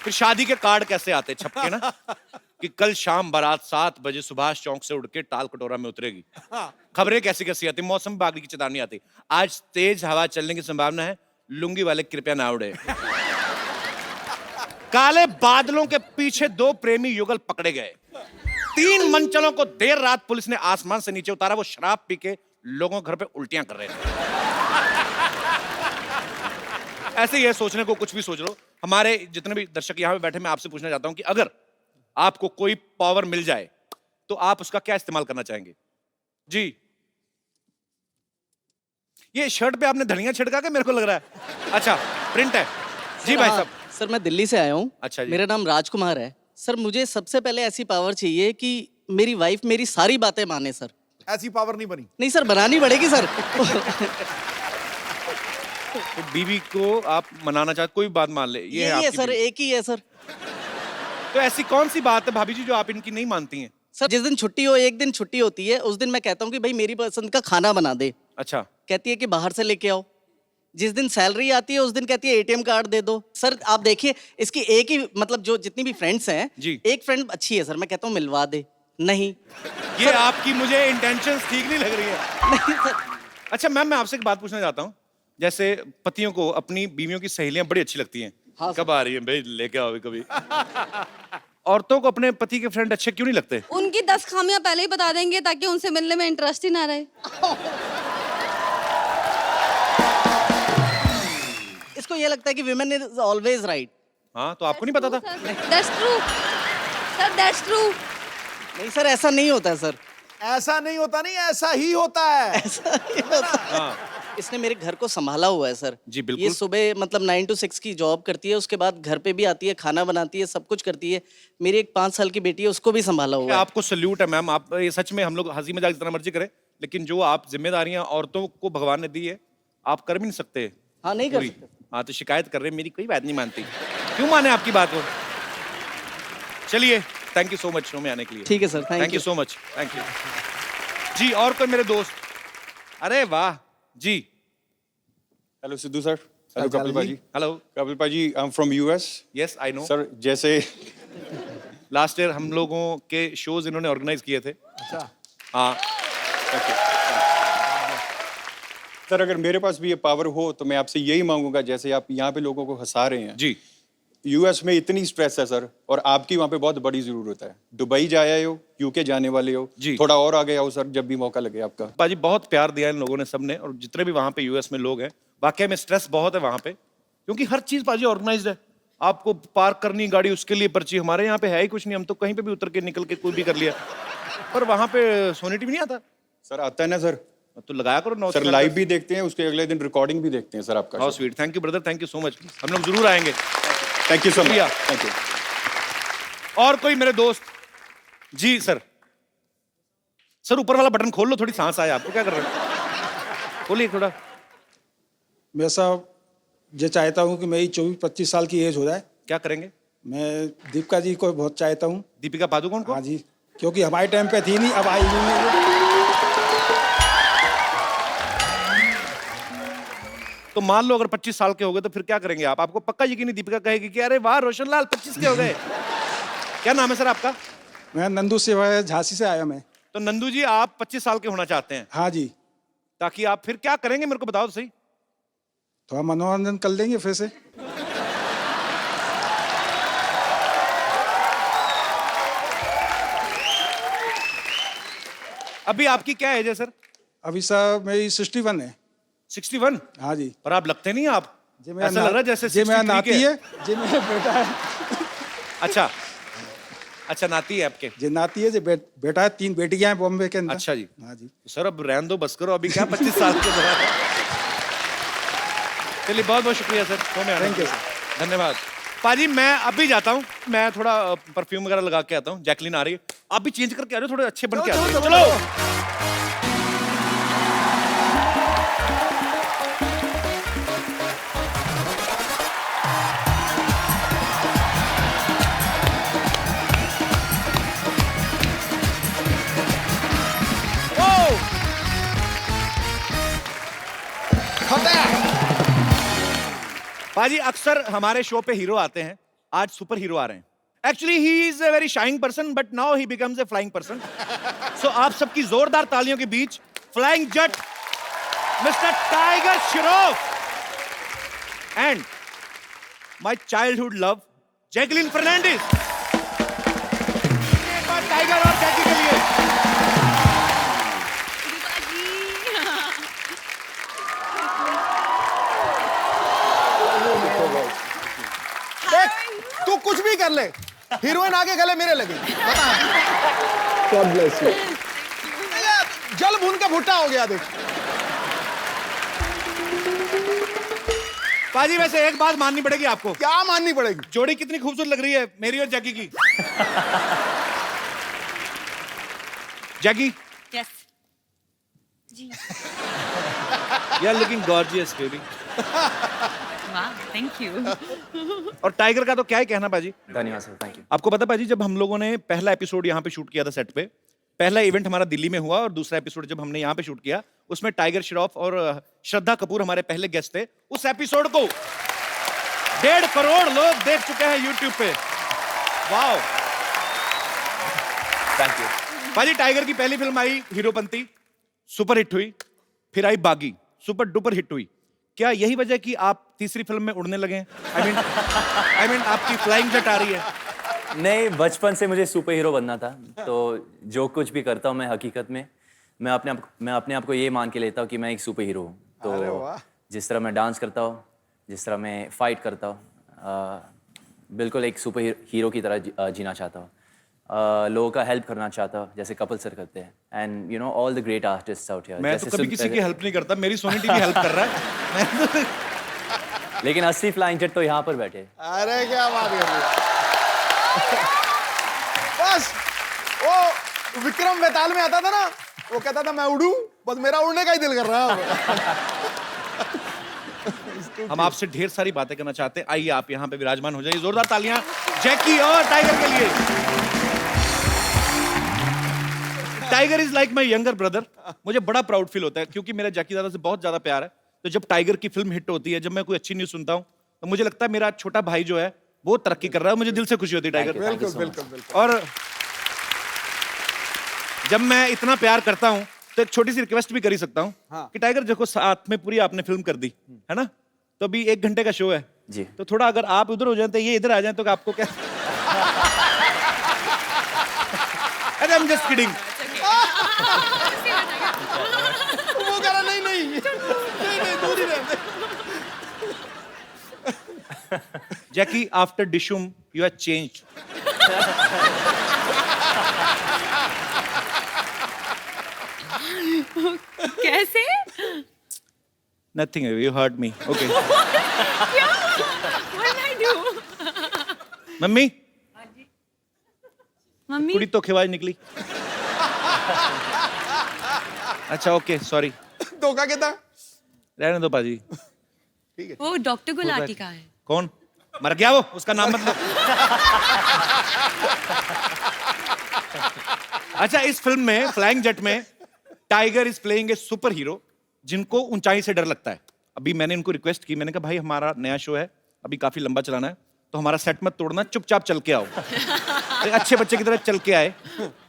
फिर शादी के कार्ड कैसे आते छपके ना कि कल शाम बारात 7 बजे सुभाष चौक से उड़ के टाल कटोरा में उतरेगी। खबरें कैसी कैसी आती, मौसम विभाग की चेतावनी आती, आज तेज हवा चलने की संभावना है, लुंगी वाले कृपया ना उड़े। काले बादलों के पीछे 2 प्रेमी युगल पकड़े गए। 3 मंचलों को देर रात पुलिस ने आसमान से नीचे उतारा, वो शराब पी के लोगों के घर पे उल्टियां कर रहे थे। ऐसे ही है, सोचने को कुछ भी सोच लो। हमारे जितने भी दर्शक यहां पे बैठे, मैं आपसे पूछना चाहता हूं कि अगर आपको कोई पावर मिल जाए तो आप उसका क्या इस्तेमाल करना चाहेंगे? जी, ये शर्ट पे आपने धनिया छिड़का के, मेरे को लग रहा है। अच्छा, प्रिंट है जी भाई साहब। सर मैं दिल्ली से आया हूँ। अच्छा जी। मेरा नाम राजकुमार है। सर मुझे सबसे पहले ऐसी पावर चाहिए कि मेरी वाइफ मेरी सारी बातें माने सर। ऐसी पावर नहीं बनी। नहीं सर, बनानी पड़ेगी सर। तो बीवी को आप मनाना चाहते, कोई बात मान ले, ये यही है आपकी सर, बीवी। एक ही है सर। तो ऐसी कौन सी बात है भाभी जी जो आप इनकी नहीं मानती हैं? सर जिस दिन छुट्टी हो, एक दिन छुट्टी होती है, उस दिन मैं कहता हूँ कि भाई मेरी पसंद का खाना बना दे। अच्छा, कहती है कि बाहर से लेके आओ। जिस दिन सैलरी आती है उस दिन कहती है एटीएम कार्ड दे दो। सर आप देखिए, इसकी एक ही मतलब जो जितनी भी फ्रेंड्स हैं जी। एक फ्रेंड अच्छी है सर, मैं कहता हूँ मिलवा दे, नहीं। ये आपकी मुझे इंटेंशंस ठीक नहीं लग रही है। नहीं सर। अच्छा मैम, मैं आपसे एक बात पूछना चाहता हूँ, जैसे पतियों को अपनी बीवियों की सहेलियां बड़ी अच्छी लगती हैं। हाँ सर। कब आ रही है भाई, लेके आओ कभी। औरतों को अपने पति के फ्रेंड अच्छे क्यों नहीं लगते? उनकी 10 खामियां पहले ही बता देंगे ताकि उनसे मिलने में इंटरेस्ट ही ना रहे। इसको ये लगता है कि विमेन इज ऑलवेज राइट। हाँ, तो आपको नहीं पता था? That's true sir, that's true. नहीं सर, ऐसा नहीं होता है सर। ऐसा नहीं होता, नहीं ऐसा ही होता है। ऐसा नहीं होता। हाँ इसने मेरे घर को संभाला हुआ है सर। जी, बिल्कुल। ये सुबह मतलब 9 to 6 की जॉब करती है, उसके बाद घर पे भी आती है, खाना बनाती है, सब कुछ करती है। मेरी एक 5 साल की बेटी है, उसको भी संभाला हुआ है। आपको सल्यूट है मैम। आप ये सच में, हम लोग हंसी मजाक जितना मर्जी करें, लेकिन जो आप जिम्मेदारियां औरतों को भगवान ने दी है, आप कर भी नहीं सकते। हाँ नहीं कर पूरी। सकते। हाँ, तो शिकायत कर रहे हैं, मेरी कोई बात नहीं मानती। क्यों माने आपकी बात को? चलिए, thank you so much show में आने के लिए। ठीक है sir, thank you so much, thank you जी। और कोई मेरे दोस्त? अरे वाह जी। Hello Sidhu sir. हेलो अच्छा, Kapil ji. Paaji. Hello. Kapil paaji, I am from US. Yes I know. Sir जैसे लास्ट ईयर हम लोगों के शोज इन्होंने ऑर्गेनाइज किए थे। अच्छा, हाँ, सर अगर मेरे पास भी ये पावर हो तो मैं आपसे यही मांगूंगा, जैसे आप यहाँ पे लोगों को हंसा रहे हैं। जी। यूएस में इतनी स्ट्रेस है सर, और आपकी वहाँ पे बहुत बड़ी जरूरत है। दुबई जा आए हो, यूके जाने वाले हो, जी। थोड़ा और आगे आओ सर जब भी मौका लगे आपका। पाजी बहुत प्यार दिया इन लोगों ने, सबने, और जितने भी वहां पे यूएस में लोग हैं, वाकई में स्ट्रेस बहुत है वहां पे, क्योंकि हर चीज पाजी ऑर्गेनाइज्ड है। आपको पार्क करनी गाड़ी, उसके लिए पर्ची। हमारे यहाँ पे है ही कुछ नहीं, हम तो कहीं पे भी उतर के निकल के कोई भी कर लिया। पर वहां पे सोनी टीवी नहीं आता। सर आता है ना सर। तो लगाया करो नौ। सर लाइव भी देखते हैं, उसके अगले दिन रिकॉर्डिंग भी देखते हैं सर आपका। How sweet, thank you brother, thank you so much. हम लोग जरूर आएंगे। थैंक यू सो शुक्रिया। Much, thank you. और कोई मेरे दोस्त? जी सर। सर ऊपर वाला बटन खोल लो, थोड़ी सांस आए आपको। क्या कर रहे हो? खोलिए थोड़ा। मैं साहब ये चाहता हूँ कि मेरी 24-25 साल की एज हो जाए। क्या करेंगे? मैं दीपिका जी को बहुत चाहता हूँ। दीपिका पादुकोण को? हाँ जी, क्योंकि हमारे टाइम पे थी नहीं, अब आई हुई है। तो मान लो अगर 25 साल के हो गए तो फिर क्या करेंगे आप? आपको पक्का यकीन नहीं दीपिका कहेगी कि अरे वाह रोशन लाल 25 के हो गए। क्या नाम है सर आपका? मैं नंदू से झांसी से आया मैं। तो नंदू जी, आप 25 साल के होना चाहते हैं, हाँ जी, ताकि आप फिर क्या करेंगे मेरे को बताओ तो सही। थोड़ा मनोरंजन कर लेंगे फिर से। अभी आपकी क्या एज है सर? अभी साहब मेरी 61 है। 61? हाँ जी। पर आप लगते नहीं आप, जे मेरा ऐसा लग रहा है जैसे जे मेरा 63 नाती के। है, जे मेरा बेटा है। अच्छा अच्छा, नाती है आपके? जे नाती है, जे बेटा है, 3 बेटियां हैं बॉम्बे के अंदर। अच्छा जी। हाँ जी। सर अब रहने दो, बस करो, अभी क्या 25 साल के बाद। चलिए बहुत बहुत शुक्रिया सर, शो में आने Thank you, के लिए। धन्यवाद पाजी। मैं अभी जाता हूँ, मैं थोड़ा परफ्यूम वगैरह लगा के आता हूँ। जैकलीन आ रही है, आप भी चेंज करके आ रहे हो, थोड़े अच्छे बन के आ रहे हो। चलो। पाजी अक्सर हमारे शो पे हीरो आते हैं, आज सुपर हीरो आ रहे हैं. Actually, he is a very shying person, but now he becomes a flying person. So आप सबकी जोरदार तालियों के बीच flying jet mister Tiger Shroff and my childhood love Jacqueline Fernandez. एक बार टाइगर और जैकी के लिए. देख, तू कुछ भी कर ले, हीरोइन आगे गले मेरे लगे. God bless you. जल भून का भुट्टा हो गया. देख, पाजी वैसे एक बात माननी पड़ेगी आपको. क्या माननी पड़ेगी? जोड़ी कितनी खूबसूरत लग रही है मेरी और जैकी की. Jackie, yes you are looking gorgeous, baby. वाह थैंक यू और टाइगर का तो क्या ही कहना पाजी. धन्यवाद सर, थैंक यू। आपको पता पाजी, जब हम लोगों ने पहला एपिसोड यहाँ पे शूट किया था सेट पे, पहला इवेंट हमारा दिल्ली में हुआ और दूसरा एपिसोड जब हमने यहाँ पे शूट किया उसमें टाइगर श्रॉफ और श्रद्धा कपूर हमारे पहले गेस्ट थे. उस एपिसोड को 1.5 करोड़ लोग देख चुके हैं यूट्यूब पे. वाओ. Thank you. पाजी टाइगर की पहली फिल्म आई हीरोपंती, सुपर हिट हुई. फिर आई बागी, सुपर डुपर हिट हुई. क्या यही वजह कि आप तीसरी फिल्म में उड़ने लगे हैं? आई मीन आपकी फ्लाइंग जेट आ रही है. नहीं, बचपन से मुझे सुपर हीरो बनना था, तो जो कुछ भी करता हूँ मैं हकीकत में मैं अपने आप को ये मान के लेता हूँ कि मैं एक सुपर हीरो हूँ. तो जिस तरह मैं डांस करता हूँ, जिस तरह मैं फाइट करता हूँ, बिल्कुल एक सुपर हीरो की तरह जीना चाहता हूँ. लोगों का हेल्प करना चाहता हूँ जैसे कपिल सर करते हैं. And you know all the great artists out here. मैं तो कभी किसी की हेल्प नहीं करता, मेरी सोनी टीवी हेल्प कर रहा है. लेकिन असली फ्लाइंग जेट तो यहाँ पर बैठे. अरे क्या बात कर रही है. बस वो विक्रम बेताल में आता था ना, वो कहता था मैं उड़ूं, बस मेरा उड़ने का ही दिल कर रहा है. हम आपसे ढेर सारी बातें करना चाहते हैं. आइए आप यहाँ पे विराजमान हो जाइए. जोरदार तालियां जैकी और टाइगर के लिए. Tiger is like my younger brother. मुझे बड़ा प्राउड फील होता है क्योंकि मेरा जैकी दादा से बहुत ज्यादा प्यार है. तो जब टाइगर की फिल्म हिट होती है, जब मैं कोई अच्छी न्यूज सुनता हूँ, तो मुझे लगता है मेरा छोटा भाई जो है वो तरक्की कर रहा है. मुझे दिल से खुशी होती है टाइगर. बिल्कुल बिल्कुल बिल्कुल. और जब मैं इतना प्यार करता हूँ तो एक छोटी सी रिक्वेस्ट भी कर ही सकता हूँ कि टाइगर देखो साथ में पूरी आपने फिल्म कर दी है ना, तो अभी 1 घंटे का शो है जी. तो थोड़ा अगर आप उधर हो जाए तो ये इधर आ जाए तो आपको क्या. अरे आई एम जस्ट किडिंग. वो कह रहा नहीं नहीं नहीं नहीं, दूर ही रहते. Jackie, after Dishoom you have changed. कैसे nothing, you hurt me. Okay क्या What did I do? Mummy, mummy कुड़ी तो खिवाज निकली. अच्छा ओके सॉरी, धोखा कितना. रहने दो पाजी. वो डॉक्टर गुलाटी का है. कौन मर गया? वो उसका नाम मत लो. अच्छा, इस फिल्म में फ्लाइंग जेट में tiger is playing a super hero जिनको ऊंचाई से डर लगता है. अभी मैंने उनको रिक्वेस्ट की, मैंने कहा भाई हमारा नया शो है, अभी काफी लंबा चलाना है, तो हमारा सेट मत तोड़ना, चुपचाप चल के आओ. एक अच्छे बच्चे की तरह चल के आए.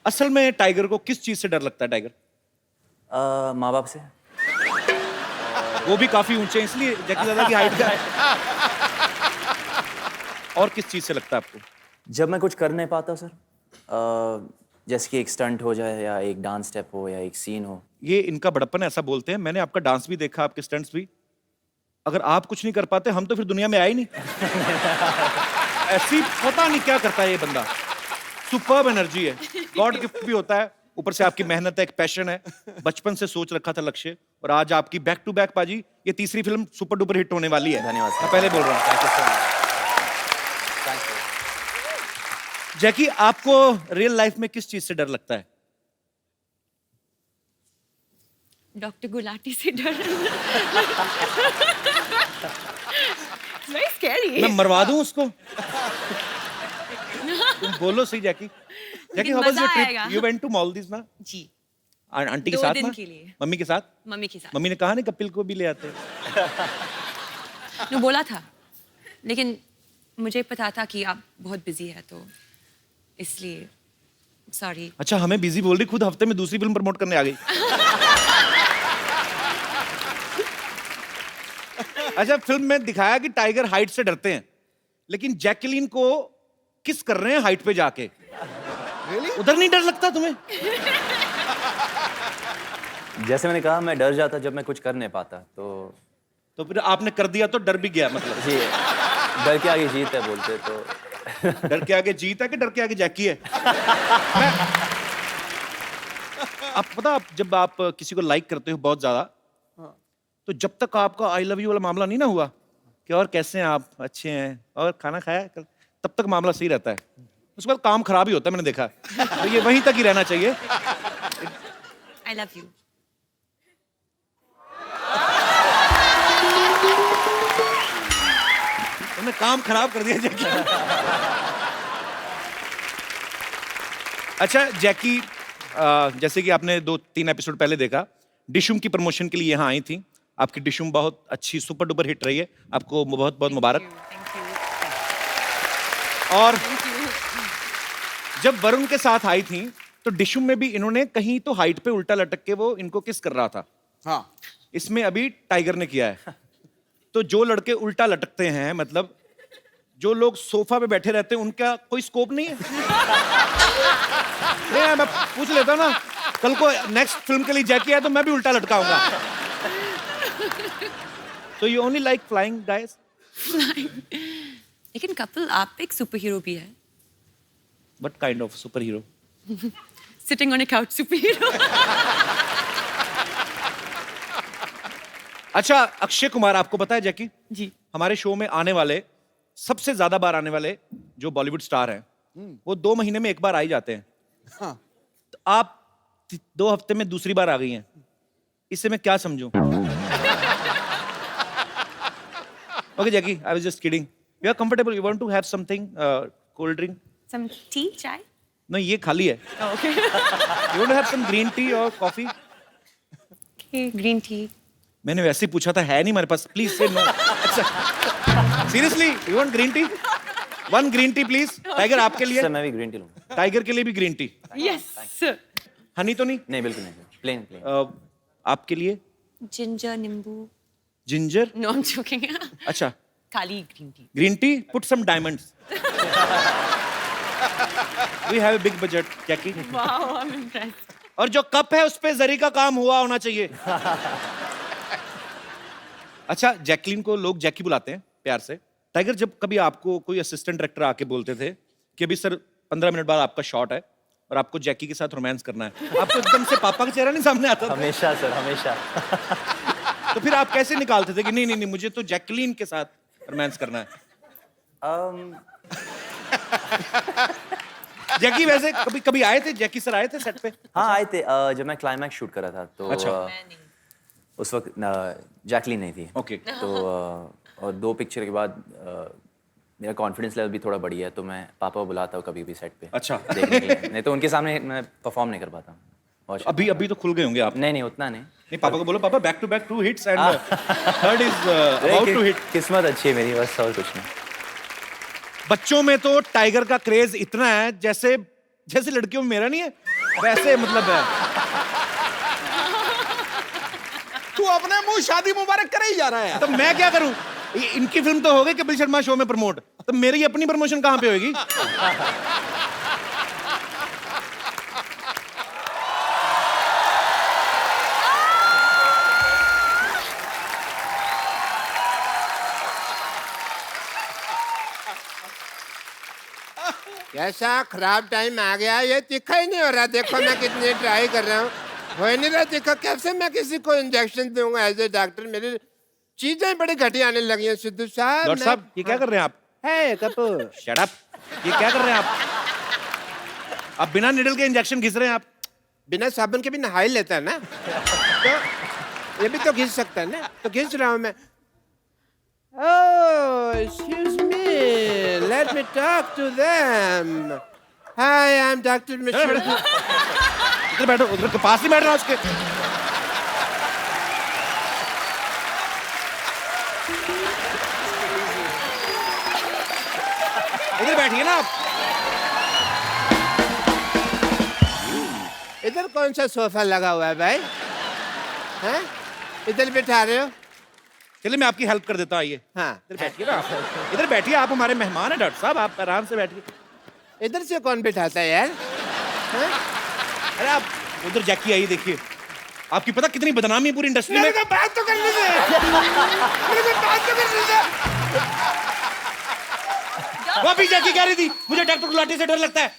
असल में टाइगर को किस चीज से डर लगता है? टाइगर माँ बाप से. वो भी काफी ऊंचे हैं इसलिए जैकी दादा की हाइट का है. और किस चीज से लगता है आपको? जब मैं कुछ कर नहीं पाता सर, जैसे कि एक स्टंट हो जाए या एक डांस स्टेप हो या एक सीन हो. ये इनका बड़प्पन है, ऐसा बोलते हैं. मैंने आपका डांस भी देखा, आपके स्टंट्स भी. अगर आप कुछ नहीं कर पाते हम तो फिर दुनिया में आए नहीं. ऐसी पता नहीं क्या करता है ये बंदा. सुपर्ब एनर्जी है, गॉड गिफ्ट भी होता है, ऊपर से आपकी मेहनत है, एक पैशन है. बचपन से सोच रखा था लक्ष्य, और आज आपकी बैक टू बैक पाजी ये तीसरी फिल्म सुपर डुपर हिट होने वाली है. धन्यवाद सर. मैं पहले बोल रहा हूँ. Thank you so much. Thank you. Jackie, आपको रियल लाइफ में किस चीज से डर लगता है? डॉक्टर गुलाटी से डर. Very scary. मैं मरवा दूं उसको. तुम बोलो सही Jackie. Jackie, how was your आएगा. Trip? You went to Maldives ना? जी आंटी के 2 साथ दिन ना? के लिए. मम्मी के साथ? मम्मी के साथ. मम्मी ने कहा नहीं कपिल को भी ले आते. ने बोला था, लेकिन मुझे पता था कि आप बहुत बिजी है तो इसलिए सॉरी। अच्छा, हमें बिजी बोल रही, खुद हफ्ते में दूसरी फिल्म प्रमोट करने आ गई। अच्छा, फिल्म में दिखाया कि टाइगर हाइट से डरते हैं, लेकिन जैकलीन को किस कर रहे हैं हाइट पे जाके। उधर नहीं डर लगता तुम्हें? जैसे मैंने कहा, मैं डर जाता जब मैं कुछ कर नहीं पाता, तो फिर आपने कर दिया तो डर भी गया मतलब। जी, डर के आगे जीत है बोलते तो। डर के आगे जीत है कि डर के आगे जैकी है? आप पता, आप जब आप किसी को लाइक करते हो बहुत ज्यादा, तो जब तक आपका आई लव यू वाला मामला नहीं ना हुआ कि और कैसे हैं आप, अच्छे हैं और खाना खाया है? तब तक मामला सही रहता है, उसके बाद काम खराब ही होता है, मैंने देखा। तो ये वहीं तक ही रहना चाहिए। I love you. तुमने काम खराब कर दिया जैकी। अच्छा जैकी, जैसे कि आपने 2-3 एपिसोड पहले देखा, डिशुम की प्रमोशन के लिए यहाँ आई थी। आपकी डिशुम बहुत अच्छी सुपर डुपर हिट रही है, आपको बहुत बहुत मुबारक। और जब वरुण के साथ आई थी तो डिशुम में भी इन्होंने कहीं तो हाइट पे उल्टा लटक के वो इनको किस कर रहा था। हाँ, इसमें अभी टाइगर ने किया है। तो जो लड़के उल्टा लटकते हैं, मतलब जो लोग सोफा पे बैठे रहते हैं, उनका कोई स्कोप नहीं है? नहीं, मैं पूछ लेता हूं ना, कल को नेक्स्ट फिल्म के लिए जैकी है तो मैं भी उल्टा लटकाऊंगा। तो you only like flying guys? लेकिन कपिल, आप एक सुपर हीरो भी है। What kind of super hero? Sitting on a couch super hero. अच्छा, अक्षय कुमार, आपको पता है जैकी, जी। हमारे शो में आने वाले, सबसे ज्यादा बार आने वाले जो बॉलीवुड स्टार हैं, वो 2 महीने में एक बार आ ही जाते हैं। हाँ। तो आप 2 हफ्ते में दूसरी बार आ गई हैं, इससे मैं क्या समझूं? Okay Jackie, I was just kidding. You are comfortable? You want to have something, cold drink? Some tea, चाय? नहीं, ये खाली है। Okay. You want to have some green tea or coffee? Okay, green tea. मैंने वैसे ही पूछा था, है नहीं हमारे पास, प्लीज से नो। अच्छा, seriously, you want green tea? 1 green tea please. Tiger आपके लिए? सर मैं भी ग्रीन टी लूंगा। टाइगर के लिए भी green tea. Yes sir. Honey तो नहीं? नहीं, बिल्कुल नहीं, प्लेन। आपके लिए? जिंजर, नींबू। Ginger? No, I am joking. अच्छा, खाली green tea. Green tea, put some diamonds. We have a big budget Jackie. Wow, I am impressed. और जो कप है उस पे जरी का काम हुआ होना चाहिए। अच्छा, जैकलीन को लोग जैकी बुलाते हैं प्यार से। टाइगर, जब कभी आपको कोई असिस्टेंट डायरेक्टर आके बोलते थे कि अभी सर 15 मिनट बाद आपका शॉट है और आपको जैकी के साथ रोमांस करना है, आपको एकदम से पापा का चेहरा नहीं सामने आता था? हमेशा सर, हमेशा। तो फिर आप कैसे निकालते थे कि नहीं नहीं नहीं, मुझे तो जैकलीन के साथ रोमांस करना है? जैकी वैसे कभी कभी आए थे, जैकी सर आए थे सेट पे? हाँ आए थे, जब मैं क्लाइमैक्स शूट कर रहा था तो अच्छा। उस वक्त जैकलीन नहीं थी। ओके। तो और 2 पिक्चर के बाद मेरा कॉन्फिडेंस लेवल भी थोड़ा बढ़ी है, तो मैं पापा को बुलाता हूँ कभी भी सेट पे। अच्छा। देखने के लिए। नहीं तो उनके सामने मैं परफॉर्म नहीं कर पाता हूँ। और अभी अभी तो खुल गए होंगे आप? नहीं, उतना नहीं। नहीं, पापा को बोलो, papa back to back 2 hits and third is about to hit. किस्मत अच्छी है मेरी, बस और कुछ नहीं। बच्चों में तो टाइगर का क्रेज इतना है, जैसे जैसे लड़कियों में मेरा नहीं है, वैसे मतलब है। तू अपने मुंह शादी मुबारक करे ही जा रहा है। तो मैं क्या करूं? इनकी फिल्म तो हो गई कपिल शर्मा शो में प्रमोट, तो मेरी अपनी प्रमोशन कहां पे होगी? कैसा खराब टाइम आ गया, ये तीखा ही नहीं हो रहा। देखो मैं कितनी ट्राई कर रहा हूँ, हो ही नहीं रहा तीखा। कैसे मैं किसी को इंजेक्शन दूंगा एज ए डॉक्टर? मेरी चीजें बड़ी घटिया आने लगी हैं सिद्धू साहब। डॉक्टर साहब, ये क्या कर रहे हैं आप? है कपूर, शट अप। ये क्या कर रहे हैं आप? आप बिना निडल के इंजेक्शन घिस रहे हैं आप? बिना साबुन के भी नहा ही लेता है ना, तो ये भी तो घिस सकता है ना, तो घिस रहा हूँ मैं। Oh, excuse me. Let me talk to them. Hi, I'm Dr. Mishra. इधर बैठो, उधर के पास ही बैठ रहा उसके। बैठिए ना आप। इधर कौन सा सोफा लगा हुआ है भाई? हैं? इधर बिठा रहे हो? चलिए मैं आपकी हेल्प कर देता हूँ, आइए हाँ। इधर बैठिए ना आप। इधर बैठिए, आप हमारे मेहमान हैं डॉक्टर साहब, आप आराम से बैठिए। इधर से कौन बिठाता है यार? हैं? अरे आप उधर जैकी आइए, देखिए आपकी पता कितनी बदनामी है पूरी इंडस्ट्री में। मेरे को बात तो करने दे। मेरे को बात तो करने दे। वो भी जैकी कह रही थी मुझे डॉक्टर गुलाटी से डर लगता है,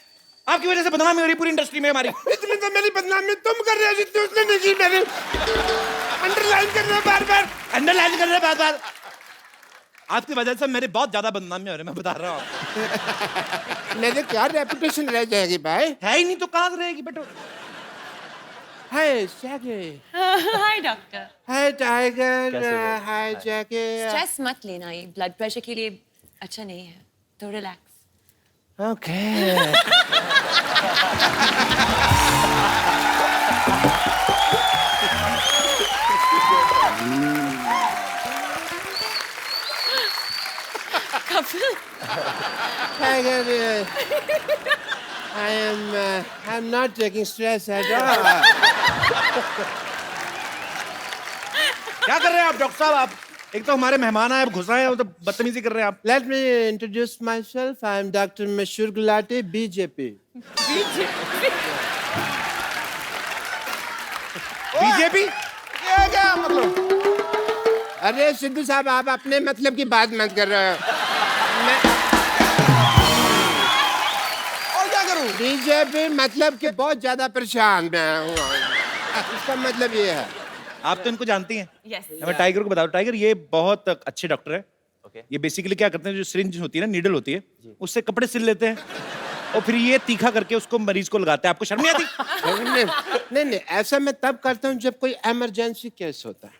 आपकी वजह से बदनामी हो रही पूरी इंडस्ट्री में हमारी। इतनी तो मेरी बदनामी तुम कर रहे हो जितनी उसने नहीं की। मेरी अंडरलाइन कर रहे हो बार-बार। अंडरलाइन कर रहे बार बार। आपकी वजह से मेरे बहुत ज्यादा बदनामी हो रही है, मैं बता रहा हूँ आपको। मेरे क्या रेपुटेशन रह जाएगी भाई? है ही नहीं तो कहाँ से रहेगी बेटा। Hi Jackie. Hi doctor. Hi Tiger. कैसे हो? हाय जैकी। स्ट्रेस मत लेना, ये ब्लड प्रेशर के लिए अच्छा नहीं है, तो relax. Okay. Tiger, I'm not taking stress at all. क्या कर रहे हैं आप डॉक्टर साहब? आप एक तो हमारे मेहमान आए, अब घुस रहे हैं, तो बदतमीजी कर रहे हैं आप। Let me introduce myself. I'm Dr. Mashur Gulati, BJP. BJP ये क्या मतलब? अरे सिद्धू साहब, आप अपने मतलब की बात मत कर रहे हो। मैं और क्या करूं? बीजेपी मतलब कि बहुत ज्यादा परेशान मैं हूँ। इसका मतलब ये है। आप तो इनको जानती हैं। यस। मैं टाइगर को बताऊं, टाइगर ये बहुत अच्छे डॉक्टर है। ओके। ये बेसिकली क्या करते हैं, जो सिरिंज होती है ना, नीडल होती है, उससे कपड़े सिल लेते हैं और फिर ये तीखा करके उसको मरीज को लगाते हैं। आपको शर्म नहीं आती? नहीं, ऐसा मैं तब करता हूँ जब कोई इमरजेंसी केस होता है।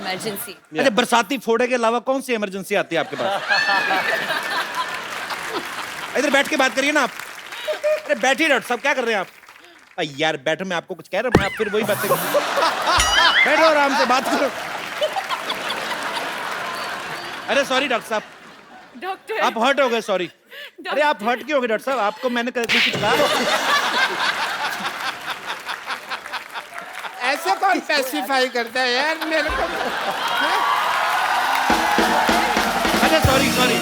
इमरजेंसी। अच्छा, बरसाती फोड़े के अलावा कौन सी इमरजेंसी आती है आपके पास? इधर बैठ के बात करिए ना आप। अरे बैठिए डॉक्टर साहब, क्या कर रहे हैं आप? यार बैठो, मैं आपको कुछ कह रहा हूँ, आप फिर वही बातें बैठो आराम से बात करो। अरे सॉरी डॉक्टर साहब, डॉक्टर। आप हर्ट हो गए, सॉरी। अरे आप हर्ट क्यों हो गए डॉक्टर साहब? आपको मैंने कुछ कहा? ऐसा कौन स्पेसिफाई करता है यार मेरे को? अच्छा सॉरी सॉरी।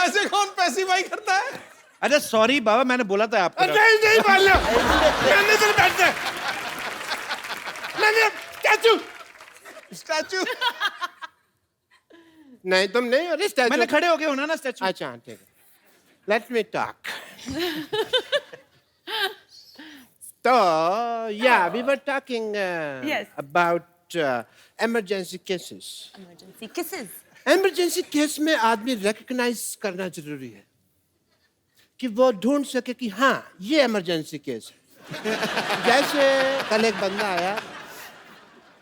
ऐसे कौन पैसिफाई करता है? अरे सॉरी बाबा, मैंने बोला था आपको। नहीं बोलो। मैंने तो बैठते। मैंने स्टैचू। स्टैचू। नहीं तुम नहीं हो स्टैचू। मैंने खड़े हो गए होना ना स्टैचू। अच्छा ठीक है। Let me talk. तो yeah, we were talking Yes. about emergency cases. Emergency kisses. Emergency case में आदमी रिकग्नाइज करना जरूरी है कि वो ढूंढ सके कि हाँ ये इमरजेंसी केस है। जैसे कल एक बंदा आया,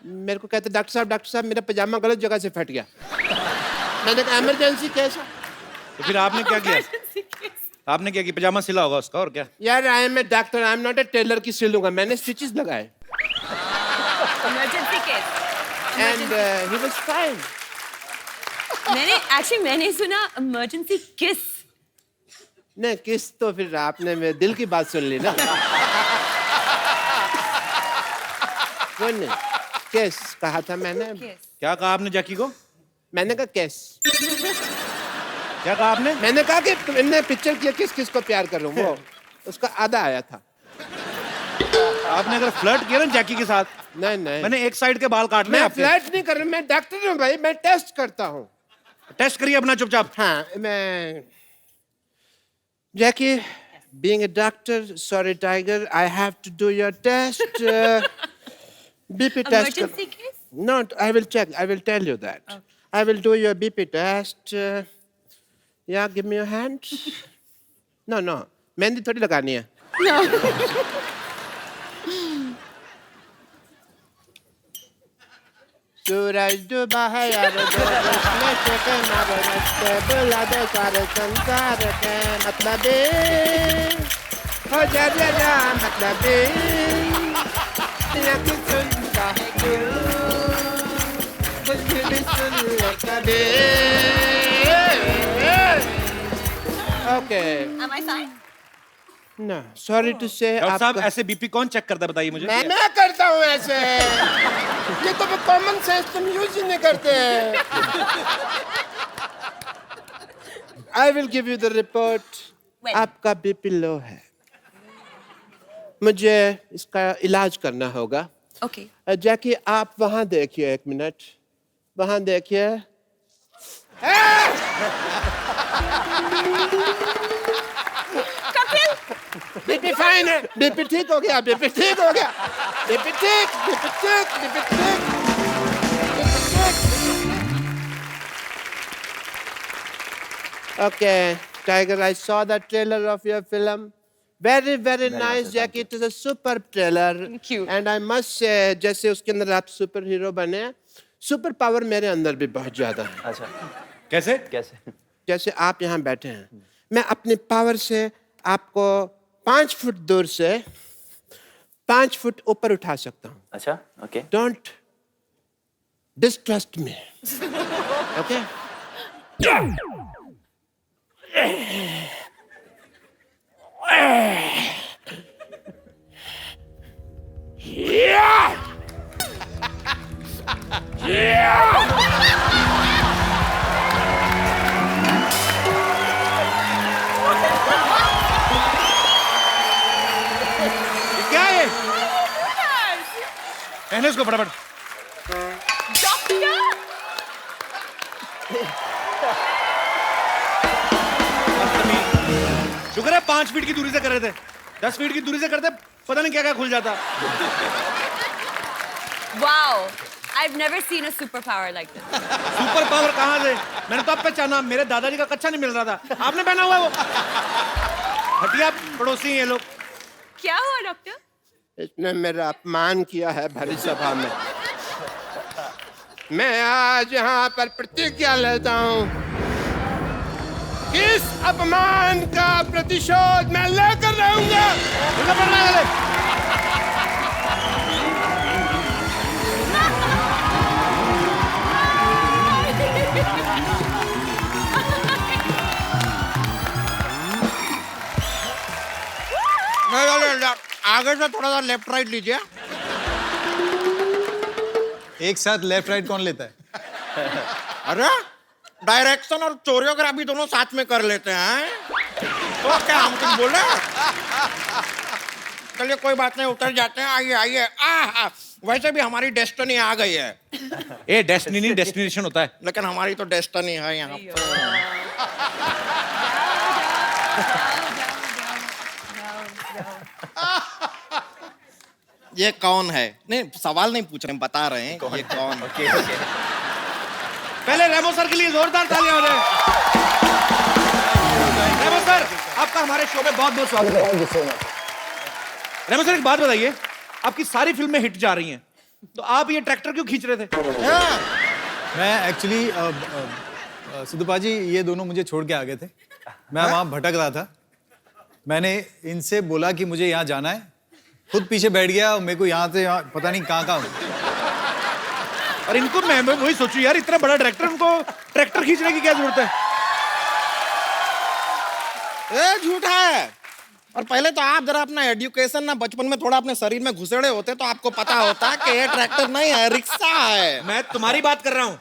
मेरे को कहते डॉक्टर साहब मेरा पजामा गलत जगह से फट गया। मैंने कहा इमरजेंसी केस है। तो फिर आपने क्या किया? आपने क्या किया? पजामा सिला होगा उसका, और क्या? यार I am a doctor, I am not a tailor की सिलूंगा। मैंने स्टिचेस लगाए emergency case. And he was fine. मैंने सुना इमरजेंसी किस। नहीं किस तो फिर आपने मेरे दिल की बात सुन ली ना। वो नहीं, केस कहा था मैंने। क्या कहा आपने जैकी को? मैंने कहा केस। क्या कहा आपने? मैंने कहा कि तुमने पिक्चर किया किस किस को प्यार कर रहा हूँ, वो उसका आधा आया था। आपने अगर फ्लर्ट किया ना जैकी के साथ, नहीं मैंने एक साइड के बाल काटने मैं आपके। फ्लर्ट नहीं कर रहा, मैं डॉक्टर हूँ भाई, मैं टेस्ट करता हूँ। टेस्ट करिए अपना चुपचाप। हाँ मैं Jackie, being a doctor, sorry Tiger, I have to do your test. BP test. Emergency case? No, I will check. I will tell you that. Okay. I will do your BP test. Yeah, give me your hand. No. Mehndi थोड़ी लगानी है. No. सूरज डूबा है यार में के मारे मस्ते बुला दे सारे संसार के मतलब हो जा मतलब या कि सुनता है क्यों ओके Am I fine? ना सॉरी टू से डॉक्टर साहब आपका ऐसे बीपी कौन चेक करता है बताइए मुझे? मैं करता हूँ ऐसे। ये तो कॉमन सेंस तुम यूज ही नहीं करते। I will give you the report. When? आपका बीपी लो है, मुझे इसका इलाज करना होगा। Okay. जैकी आप वहां देखिए, 1 मिनट वहां देखिए। बीपी फाइन है, बीपी ठीक हो गया, बीपी ठीक हो गया, बीपी ठीक, बीपी ठीक, बीपी ठीक, बीपी ठीक। Okay, Tiger, I saw the trailer of your film. Very, very nice, Jackie. It is a superb trailer. Thank you. And I must say, जैसे उसके अंदर आप सुपर हीरो बने, सुपर पावर मेरे अंदर भी बहुत ज्यादा है। अच्छा कैसे? कैसे? जैसे आप यहाँ बैठे हैं, मैं अपनी पावर से आपको 5 फुट दूर से 5 फुट ऊपर उठा सकता हूँ। अच्छा okay don't distrust me, okay? क्या है? पहले इसको फटाफट। शुक्र है 5 फीट की दूरी से कर रहे थे, 10 फीट की दूरी से करते पता नहीं क्या क्या खुल जाता। Wow. I've never seen a superpower like this. Super power कहाँ से? मैंने तो अब पहचाना, मेरे दादाजी का कच्चा नहीं मिल रहा था, आपने पहना हुआ है वो। हटिया पड़ोसी हैं ये लोग। क्या हुआ डॉक्टर? इसने मेरा अपमान किया है भरी सभा में। मैं आज यहाँ पर प्रतिज्ञा लेता हूँ, इस अपमान का प्रतिशोध मैं लेकर रहूंगा। आगे से थोड़ा सा लेफ्ट राइट लीजिए। एक साथ लेफ्ट राइट कौन लेता है? अरे डायरेक्शन और कोरियोग्राफी दोनों साथ में कर लेते हैं। तो क्या हम कुछ बोले? चलिए कोई बात नहीं, उतर जाते हैं। आइए आइए। वैसे भी हमारी डेस्टिनी आ गई है। ए डेस्टिनी नहीं, डेस्टिनेशन होता है। लेकिन हमारी तो डेस्टिनी है यहाँ पर। ये कौन है? नहीं सवाल नहीं पूछ रहे, हम बता रहे हैं ये कौन है। ओके ओके पहले रेमो सर के लिए जोरदार तालियां हो जाए। रेमो सर, आपका हमारे शो में बहुत बहुत स्वागत है। रेमो सर एक बात बताइए, आपकी सारी फिल्में हिट जा रही हैं, तो आप ये ट्रैक्टर क्यों खींच रहे थे? मैं एक्चुअली सिद्धूपा जी, ये दोनों मुझे छोड़ के आ गए थे। मैं वहाँ भटक रहा था। मैंने इनसे बोला कि मुझे यहाँ जाना है, खुद पीछे बैठ गया और मेरे को यहाँ से यहाँ पता नहीं कहाँ और इनको मैं वही सोचू यार, इतना बड़ा ट्रैक्टर, उनको ट्रैक्टर खींचने की क्या जरूरत है? ए झूठा है। और पहले तो आप जरा अपना एजुकेशन ना बचपन में थोड़ा अपने शरीर में घुसेड़े होते तो आपको पता होता कि ये ट्रैक्टर नहीं है, रिक्शा है। मैं तुम्हारी बात कर रहा हूं।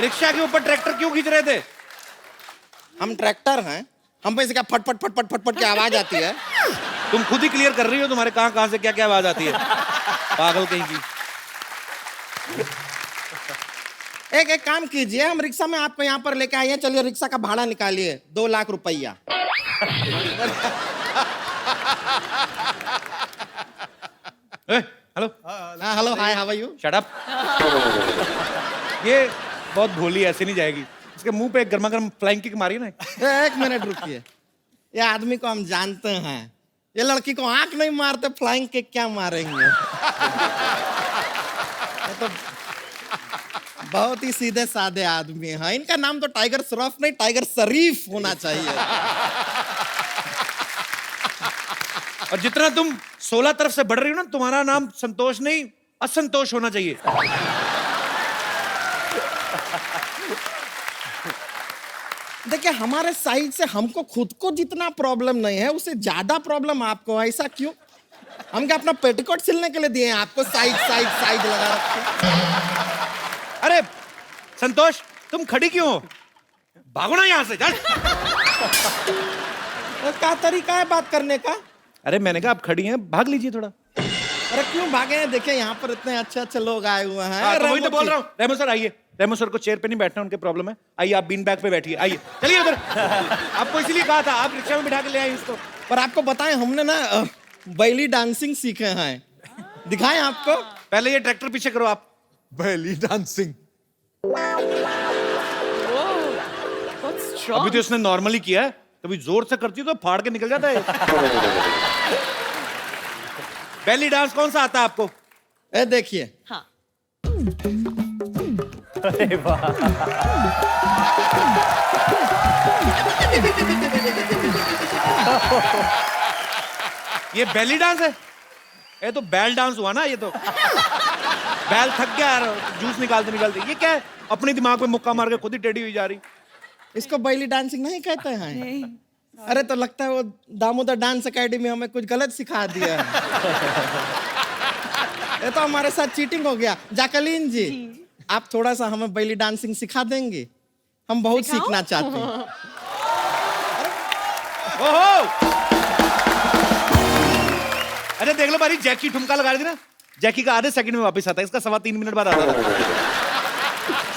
रिक्शा के ऊपर ट्रैक्टर क्यों खींच रहे थे? हम ट्रैक्टर हैं, हम पे से क्या फट फट फट फट फट फट की आवाज आती है। तुम खुद ही क्लियर कर रही हो, तुम्हारे कहां कहां से क्या क्या आवाज आती है, पागल कहीं की। एक काम कीजिए, हम रिक्शा में आपको यहाँ पर लेके आइए। चलिए रिक्शा का भाड़ा निकालिए, 2 लाख रुपया। Hello hello hi, how are you? Shut up. ये बहुत भोली, ऐसे नहीं जाएगी। इसके मुंह पे एक गर्मा गर्म फ्लाइंग किक मारी ना। 1 मिनट रुकिए। ये आदमी को हम जानते हैं, ये लड़की को आंख नहीं मारते, फ्लाइंग किक क्या मारेंगे? ये तो बहुत ही सीधे साधे आदमी है। इनका नाम तो टाइगर श्रॉफ नहीं, टाइगर शरीफ होना चाहिए। और जितना तुम 16 तरफ से बढ़ रही हो ना, तुम्हारा नाम संतोष नहीं, असंतोष होना चाहिए। देखिए हमारे साइड से हमको खुद को जितना प्रॉब्लम नहीं है उससे ज्यादा प्रॉब्लम आपको है। ऐसा क्यों? हम क्या अपना पेटीकोट सिलने के लिए दिए हैं आपको? साइड साइड साइड लगा रखे। अरे संतोष, तुम खड़ी क्यों हो? भागो ना यहाँ से, चल। और क्या तरीका है बात करने का? अरे मैंने कहा आप खड़ी हैं, भाग लीजिए थोड़ा। अरे क्यों भागे हैं? देखिए यहाँ पर इतने अच्छे अच्छे लोग आए हुए हैं। हाँ, तो वही तो रेमो बोल जी। रहा हूँ। रेमो सर आइए। रेमो सर को चेयर पे नहीं बैठना, उनके प्रॉब्लम है। आइए आप बीन बैग पे बैठिए, आइए चलिए उधर। आपको इसीलिए कहा था, आप रिक्शा में बिठा के ले आए इसको। पर आपको बताएं हमने ना बैली डांसिंग सीखे हैं। दिखाएं आपको? पहले ये ट्रैक्टर पीछे करो आप। बैली डांसिंग। अभी तो इसने नॉर्मली किया है, कभी जोर से करती है तो फाड़ के निकल जाता है। बेली डांस कौन सा आता है आपको? ए देखिए। हाँ। अरे वाह, ये बेली डांस है? ये तो बैल डांस हुआ ना। ये तो बैल थक गया यार, जूस निकालते निकालते। ये क्या है? अपने दिमाग पे मुक्का मार के खुद ही टेढ़ी हुई जा रही। इसको बैली डांसिंग नहीं कहते हैं? अरे तो लगता है वो दामोदर डांस एकेडमी हमें कुछ गलत सिखा दिया है। ये तो हमारे साथ चीटिंग हो गया। जैकलीन जी, आप थोड़ा सा हमें बैली डांसिंग सिखा देंगे? हम बहुत सीखना चाहते हैं। ओहो! अरे देख लो बारी, जैकी ठुमका लगा रही थी ना। जैकी का आधे सेकंड में वापस आता है, इसका 3.25 मिनट बाद आता है।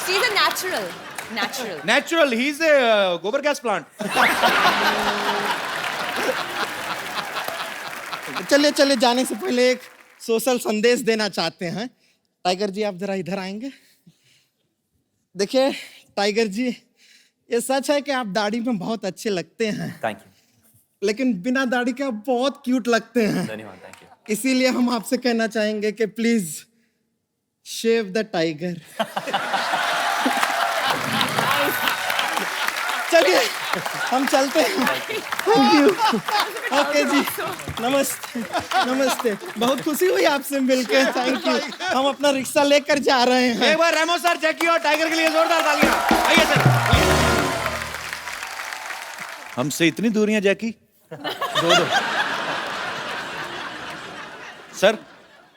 She's a natural. Natural. Natural, he is a गोबर गैस प्लांट। चलिए चलिए, जाने से पहले एक सोशल संदेश देना चाहते हैं। टाइगर जी आप जरा इधर आएंगे। देखिए टाइगर जी, ये सच है कि आप दाढ़ी में बहुत अच्छे लगते हैं, थैंक यू, लेकिन बिना दाढ़ी के आप बहुत क्यूट लगते हैं। धन्यवाद, थैंक यू। इसीलिए हम आपसे कहना चाहेंगे कि प्लीज शेव द टाइगर। चलिए हम चलते हैं। Thank you. ओके जी, नमस्ते नमस्ते। बहुत खुशी हुई आपसे मिलकर। Thank you. हम अपना रिक्शा लेकर जा रहे हैं। एक बार रेमो सर, जैकी और टाइगर के लिए जोरदार तालियां। आइए सर। हमसे इतनी दूरियां जैकी। दो। सर,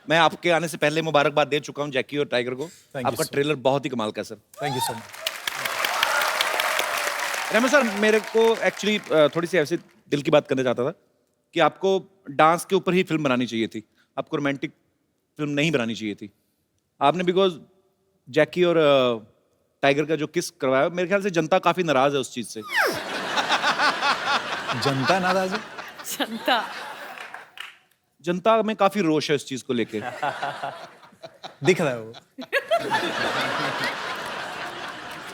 मैं आपके आने से पहले मुबारकबाद दे चुका हूं जैकी और टाइगर को। you, आपका sir. ट्रेलर बहुत ही कमाल का है sir. Thank you so much. Remo sir, मेरे को एक्चुअली थोड़ी सी ऐसी दिल की बात करना चाहता था कि आपको डांस के ऊपर ही फिल्म बनानी चाहिए थी, आपको रोमांटिक फिल्म नहीं बनानी चाहिए थी। आपने बिकॉज जैकी और टाइगर का जो किस करवाया, मेरे ख्याल से जनता काफी नाराज है उस चीज से। जनता नाराज है? जनता। जनता में काफी रोष है इस चीज को लेके। दिख रहा है वो।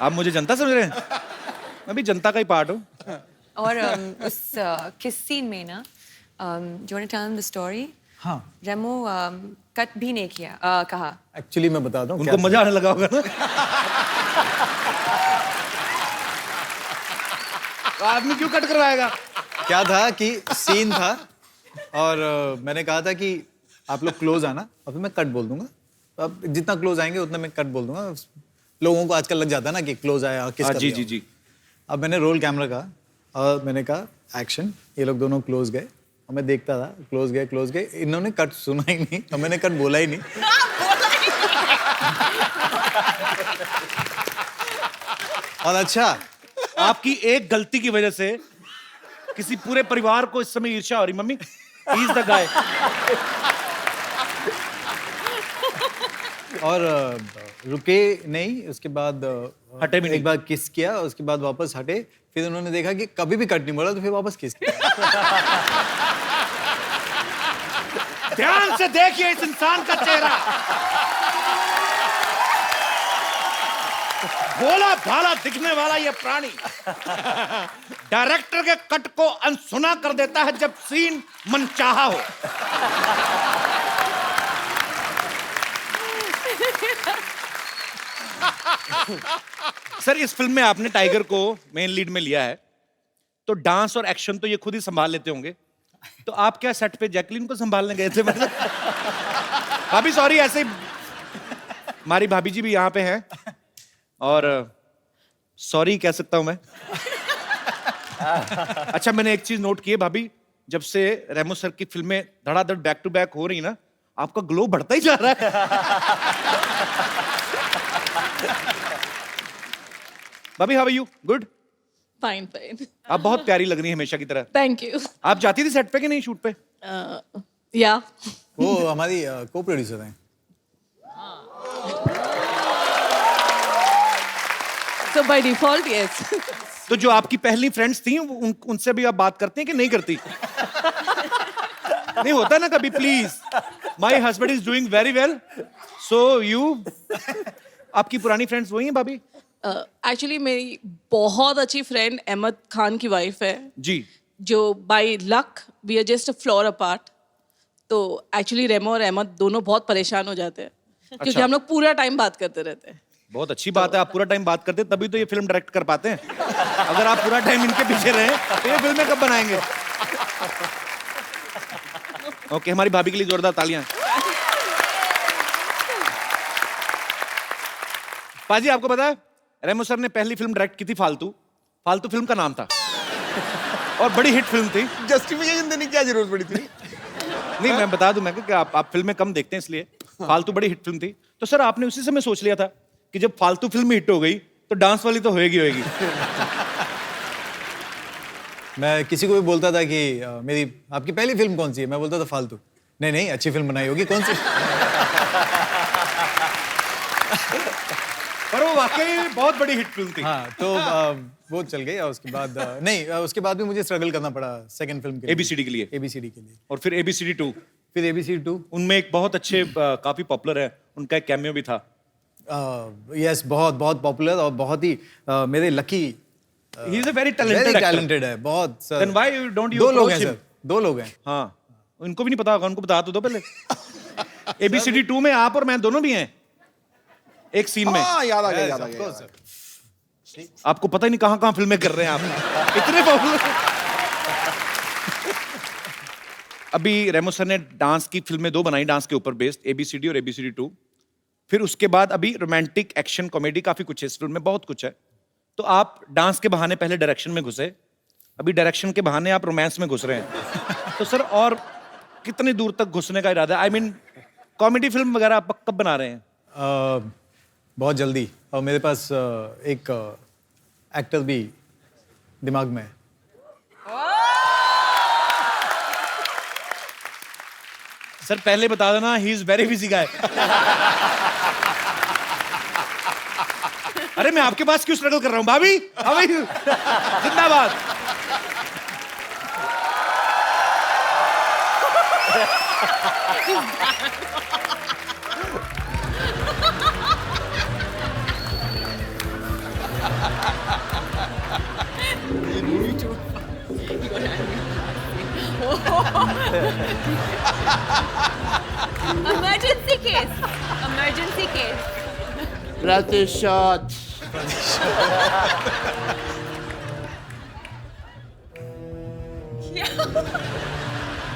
आप मुझे जनता समझ रहे हैं? मैं भी जनता का ही पार्ट हूँ। और उस किस सीन में ना, जो ने टेल द स्टोरी, हाँ, रेमो कट भी नहीं किया, कहा। एक्चुअली मैं बताता हूँ। उनको मजा आने लगा होगा ना। तो आदमी क्यों कट करवाएगा? क्या था कि सीन था और मैंने कहा था कि आप लोग क्लोज आना, अब मैं कट बोल दूंगा। अब जितना क्लोज आएंगे उतना मैं कट बोल दूंगा। लोगों को आजकल लग जाता है ना कि क्लोज आया किस हाँ, कर जी दिया। जी जी। अब मैंने रोल कैमरा कहा और मैंने कहा एक्शन। ये लोग दोनों क्लोज गए और मैं देखता था, क्लोज गए। इन्होंने कट सुना ही नहीं और मैंने कट बोला ही नहीं। और अच्छा, आपकी एक गलती की वजह से किसी पूरे परिवार को इस समय ईर्ष्या हो रही। Mummy, he is the guy. और रुके नहीं, उसके बाद हटे भी नहीं। एक बार किस किया, उसके बाद वापस हटे। फिर उन्होंने देखा कि कभी भी कट नहीं बोला, तो फिर वापस किस किया। ध्यान से देखिए इस इंसान का चेहरा। भोला भाला दिखने वाला ये प्राणी डायरेक्टर के कट को अनसुना कर देता है जब सीन मनचाहा हो। सर, इस फिल्म में आपने टाइगर को मेन लीड में लिया है, तो डांस और एक्शन तो ये खुद ही संभाल लेते होंगे, तो आप क्या सेट पे जैकलीन को संभालने गए थे? मतलब भाभी सॉरी, ऐसे हमारी भाभी जी भी यहाँ पे हैं और सॉरी कह सकता हूं मैं। अच्छा, मैंने एक चीज नोट की है भाभी, जब से रेमो सर की फिल्में धड़ाधड़ बैक टू बैक हो रही ना, आपका ग्लो बढ़ता ही जा रहा है। भाभी how are you? Good? Fine fine, आप बहुत प्यारी लग रही हैं हमेशा की तरह। Thank you. आप जाती थी सेट पे कि नहीं, शूट पे? या वो हमारी को प्रोड्यूसर हैं। सो बाय डिफॉल्ट यस। तो जो आपकी पहली फ्रेंड्स थी उनसे भी आप बात करते हैं कि नहीं करती? नहीं होता ना कभी, please, my husband is doing very well, so you. आपकी पुरानी फ्रेंड्स वही हैं भाभी? एक्चुअली मेरी बहुत अच्छी फ्रेंड अहमद खान की वाइफ है जी। जो by luck we are just a floor apart. तो एक्चुअली रेमो और अहमद दोनों बहुत परेशान हो जाते हैं क्योंकि हम लोग पूरा टाइम बात करते रहते हैं। बहुत अच्छी बात है, आप पूरा टाइम बात करते हैं तभी तो ये फिल्म डायरेक्ट कर पाते हैं। अगर आप पूरा टाइम इनके पीछे रहे तो ये फिल्में कब बनाएंगे? ओके, हमारी भाभी के लिए जोरदार तालियां। पाजी, आपको पता है रेमो सर ने पहली फिल्म डायरेक्ट की थी फालतू। फालतू फिल्म का नाम था और बड़ी हिट फिल्म थी। जस्टिफिकेशन देने की क्या जरूरत पड़ी थी? नहीं, मैं बता दूं मैं कि आप फिल्में कम देखते हैं इसलिए। फालतू बड़ी हिट फिल्म थी। तो सर आपने उसी समय सोच लिया था कि जब फालतू फिल्म हिट हो गई तो डांस वाली तो होएगी। मैं किसी को भी बोलता था कि मेरी आपकी पहली फिल्म कौन सी है, मैं बोलता था फालतू। नहीं नहीं, अच्छी फिल्म बनाई होगी, कौन सी? पर वो वाकई बहुत बड़ी हिट फिल्म थी। हाँ, तो वो चल गई और उसके बाद नहीं, उसके बाद भी मुझे स्ट्रगल करना पड़ा सेकंड फिल्म के लिए, एबीसीडी के लिए। एबीसीडी के लिए। और फिर एबीसीडी 2। फिर एबीसीडी 2। उनमें एक बहुत अच्छे काफी पॉपुलर है, उनका एक कैमियो भी था। यस, बहुत बहुत पॉपुलर और बहुत ही मेरे lucky. He is a very talented talented है बहुत sir. Then why don't you? दो लोग हैं सर, दो लोग हैं। हाँ, उनको भी नहीं पता होगा, उनको बता तो दो पहले। एबीसीडी 2 में आप और मैं दोनों भी हैं एक सीन में। हाँ, याद आ गया। आपको पता ही नहीं कहां कहां फिल्में कर रहे हैं आप, इतने पॉपुलर। अभी रेमो सर ने डांस की फिल्में 2 बनाई, डांस के ऊपर बेस्ड, एबीसीडी और एबीसीडी 2। फिर उसके बाद अभी रोमांटिक, एक्शन, कॉमेडी, काफी कुछ है इस फिल्म में, बहुत कुछ है। तो आप डांस के बहाने पहले डायरेक्शन में घुसे, अभी डायरेक्शन के बहाने आप रोमांस में घुस रहे हैं। तो सर और कितनी दूर तक घुसने का इरादा है? आई मीन कॉमेडी फिल्म वगैरह आप कब बना रहे हैं? बहुत जल्दी, और मेरे पास एक एक्टर भी दिमाग में है। सर पहले बता देना, ही इज वेरी बिजी गाय। अरे मैं आपके पास क्यों स्ट्रगल कर रहा हूं भाभी? How are you? जिंदाबाद। Emergency case. Emergency case. प्रतिशत।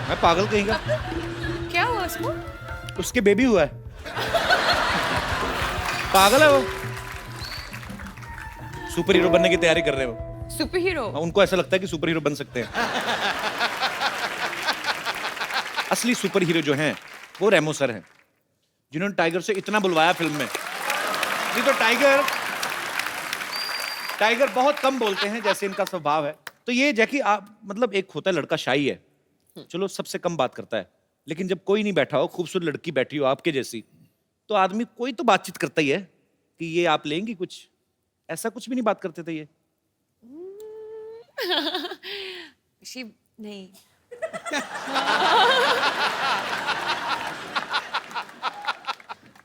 मैं पागल कहीं का? क्या हुआ उसको? उसके बेबी हुआ है। पागल है वो। सुपर हीरो बनने की तैयारी कर रहे हो। Super hero? उनको ऐसा लगता है कि सुपर हीरो बन सकते हैं। असली सुपर हीरो जो हैं वो रेमो सर हैं, जिन्होंने टाइगर से इतना बुलवाया फिल्म में। नहीं तो टाइगर बहुत कम बोलते हैं, जैसे इनका स्वभाव है। तो ये जैकी आप मतलब, एक होता है लड़का शाई है, चलो सबसे कम बात करता है, लेकिन जब कोई नहीं बैठा हो, खूबसूरत लड़की बैठी हो आपके जैसी, तो आदमी कोई तो बातचीत करता ही है कि ये आप लेंगी कुछ। ऐसा कुछ भी नहीं बात करते थे ये? नहीं।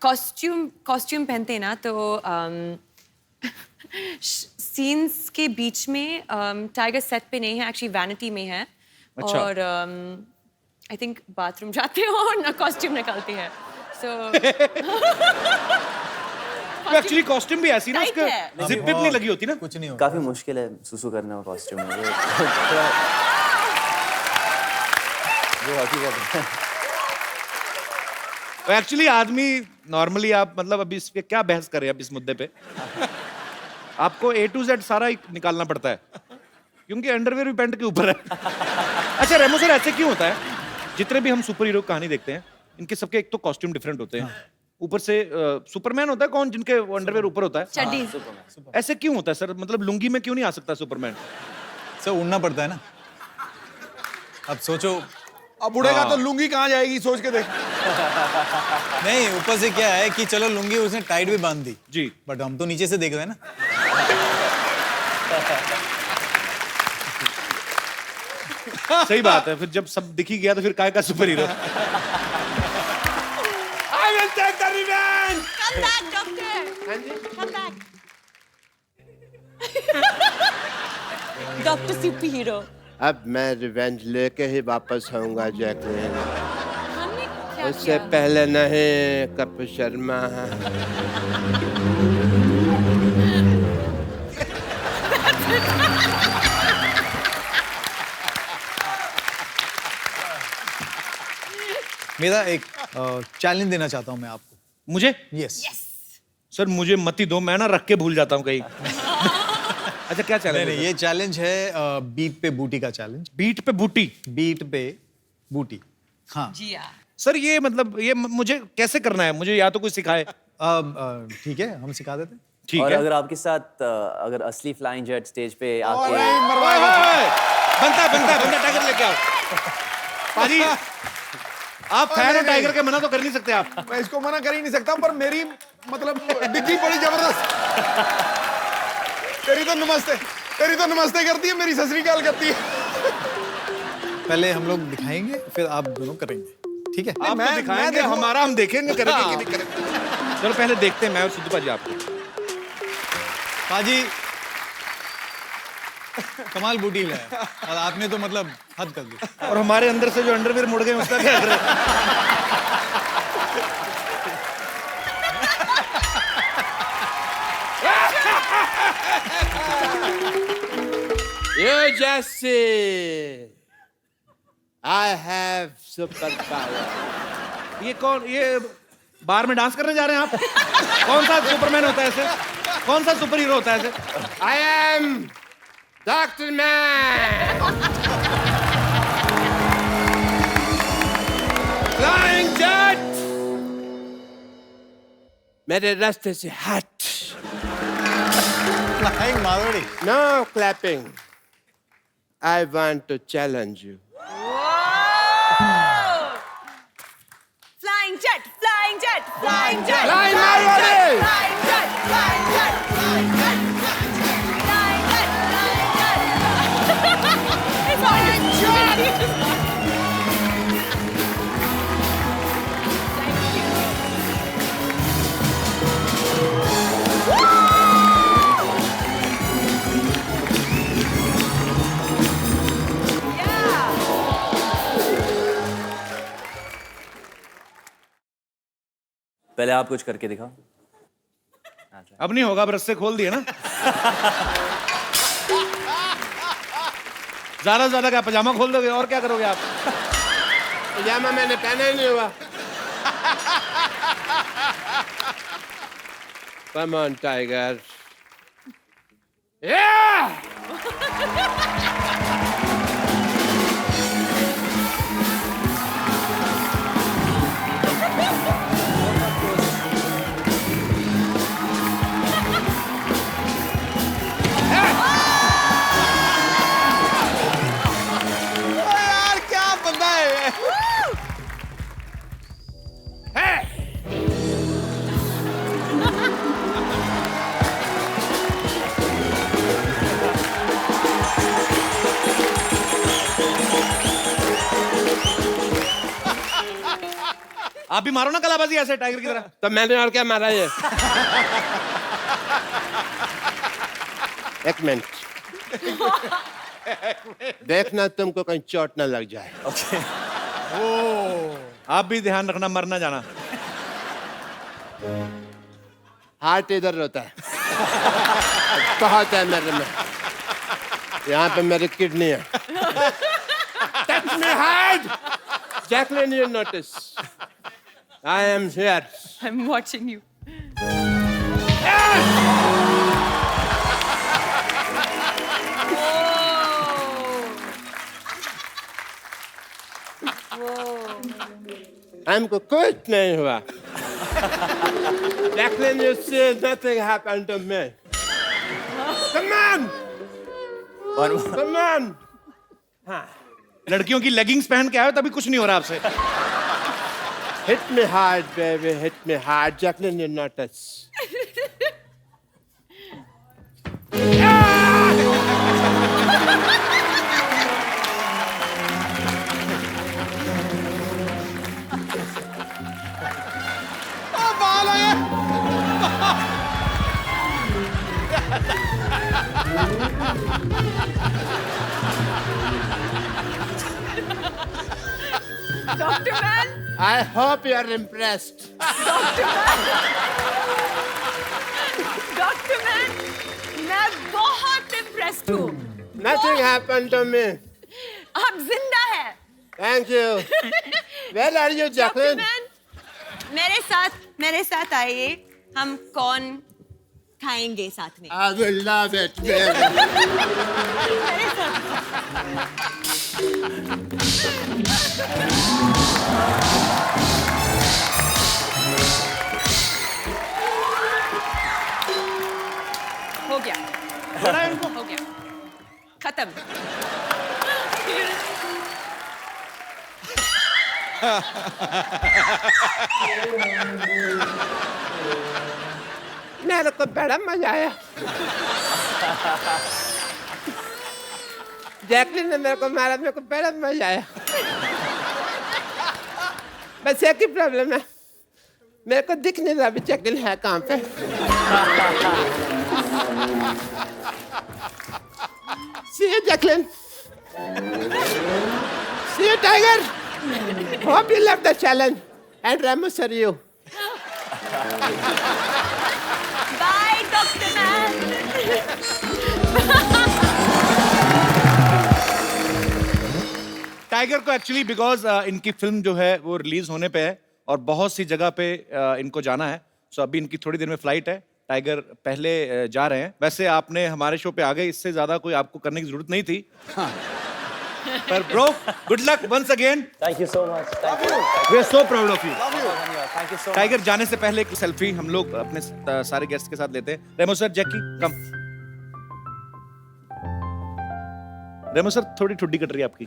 कॉस्ट्यूम पहनते हैं ना, तो सीन्स के बीच में टाइगर सेट पे नहीं है, एक्चुअली वैनिटी में है। अच्छा। और आई थिंक बाथरूम जाते हो और ना कॉस्ट्यूम निकालती है, सो एक्चुअली कॉस्ट्यूम भी ऐसी ना, उसका जिप विप नहीं लगी होती ना। कुछ नहीं होगा। काफी मुश्किल है सुसु करने में कॉस्ट्यूम में। एक्चुअली आदमी नॉर्मली आप मतलब अभी इस पे क्या बहस करें अब इस मुद्दे पे आपको A to Z सारा ही निकालना पड़ता है क्योंकि अंडरवेयर भी पैंट के ऊपर है अच्छा रेमो सर ऐसे क्यों होता है जितने भी हम सुपर हीरो कहानी देखते हैं इनके सबके एक तो कॉस्ट्यूम डिफरेंट होते हैं ऊपर से सुपरमैन होता है कौन जिनके अंडरवेयर ऊपर होता है चड्डी ऐसे क्यों होता है सर मतलब लुंगी में क्यों नहीं आ सकता सुपरमैन सर उड़ना पड़ता है ना अब सोचो अब उड़ेगा तो लुंगी कहाँ जाएगी सोच के देख नहीं ऊपर से क्या है कि चलो लुंगी उसने टाइट भी बांध दी जी बट हम तो नीचे से देख रहे हैं ना सही बात है फिर जब सब दिख ही गया तो फिर काय का super hero I will take the revenge. Come back, doctor. Come back. Doctor Superhero. अब मैं रिवेंज लेके ही वापस आऊंगा जैकलिन हमने क्या उससे किया? पहले नहीं कपिल शर्मा मेरा एक चैलेंज देना चाहता हूं मैं आपको मुझे यस सर मुझे मत ही दो मैं ना रख के भूल जाता हूँ कहीं अच्छा क्या चैलेंज नहीं ये चैलेंज है बीट पे बूटी का चैलेंज बीट पे बूटी बीट पे बूटी हाँ जी हाँ सर ये मतलब ये मुझे कैसे करना है मुझे या तो कोई सिखाए ठीक है हम सिखा देते हैं ठीक और है अगर आपके साथ अगर असली फ्लाइंग जेट स्टेज पे आके ओए, बनता है टाइगर लेके आओ पाजी आप फैन हो टाइगर के मना तो कर नहीं सकते आप मैं इसको मना कर ही नहीं सकता पर मेरी मतलब डिग्गी बड़ी जबरदस्त तेरी तो नमस्ते करती है मेरी ससरी काल करती है पहले हम लोग दिखाएंगे फिर आप दोनों करेंगे ठीक है आप तो दिखाएंगे हमारा हम देखेंगे करेंगे कि नहीं करेंगे चलो पहले देखते हैं मैं और सिद्धू पाजी आपको पाजी कमाल बूटी लाया और आपने तो मतलब हद कर दी और हमारे अंदर से जो अंडरवेयर मुड़ गए उसका क्या करें You just see I have superpower ये कौन ये बार में डांस करने जा रहे हैं आप कौन सा सुपरमैन होता है ऐसे कौन सा सुपर हीरो होता है ऐसे I am Dr. Man Flying Jet मेरे रास्ते से हट flying Marwari No clapping I want to challenge you Flying jet, flying jet, flying jet. Flying Marwari! Flying jet, flying jet, flying jet, flying jet, flying jet. It's on your पहले आप कुछ करके दिखाओ अब नहीं होगा अब रस्से खोल दिए ना ज्यादा से ज्यादा क्या पजामा खोल दोगे और क्या करोगे आप पजामा मैंने पहना ही नहीं हुआ Come on, Tiger. Yeah! यार क्या बंदा है ये? आप भी मारो ना कलाबाजी ऐसे टाइगर की तरह तो मैंने और क्या मारा ये एक मिनट देखना तुमको कहीं चोट ना लग जाए आप भी ध्यान रखना मरना जाना हार्ट इधर रहता है बहुत है मेरे में यहाँ पे मेरी किडनी है touch me hard Jacqueline you notice I am here. I'm watching you. हमको कुछ नहीं हुआ. Jacqueline, you see, nothing happened to me. Come on, come on. लड़कियों की लेगिंग्स पहन के आए हो तभी कुछ नहीं हो रहा आपसे. Hit me hard, baby. Hit me hard. Jacqueline, you notice. Dr. Man, I hope you are impressed. Dr. Man, मैं बहुत impressed हूँ. Nothing happened to me. आप जिंदा हैं. Thank you. Where are you, Dr. Jacqueline? Man, मेरे साथ आइए. हम कौन खाएंगे साथ में. I will love it, baby. हो गया. हो गया. खत्म. मेरे को बड़ा मजा आया. जैकलिन ने मेरे को मारा, मेरे को बड़ा मजा आया. बस एक ही प्रॉब्लम है, मेरे को दिख नहीं रहा अभी जैकलिन है कहाँ पे. See you, Jacqueline. See you, Tiger. Hope you love the challenge. And Ramos are you. Bye, Dr. Man. Tiger को एक्चुअली बिकॉज इनकी फिल्म जो है वो रिलीज होने पे है और बहुत सी जगह पे इनको जाना है. सो अभी इनकी थोड़ी देर में फ्लाइट है. टाइगर पहले जा रहे हैं. वैसे आपने हमारे शो पे आ गए, इससे ज्यादा कोई आपको करने की जरूरत नहीं थी. पर bro, good luck once again. Thank you so much. We are so proud of you. Thank you so Tiger जाने से पहले एक सेल्फी हम लोग अपने सारे गेस्ट के साथ लेते हैं. रेमो सर, जैकी कम. रेमो सर, थोड़ी ठुड्डी कट रही है आपकी.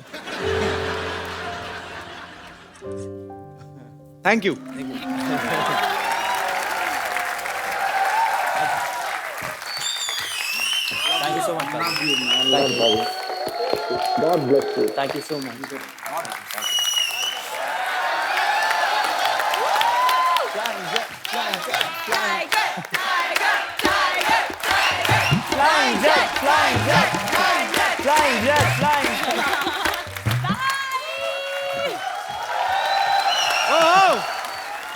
Thank you. Thank you so much. Thank you. God bless you. Thank you so much. Flying jet, flying jet, flying jet, flying jet, flying jet. ओह,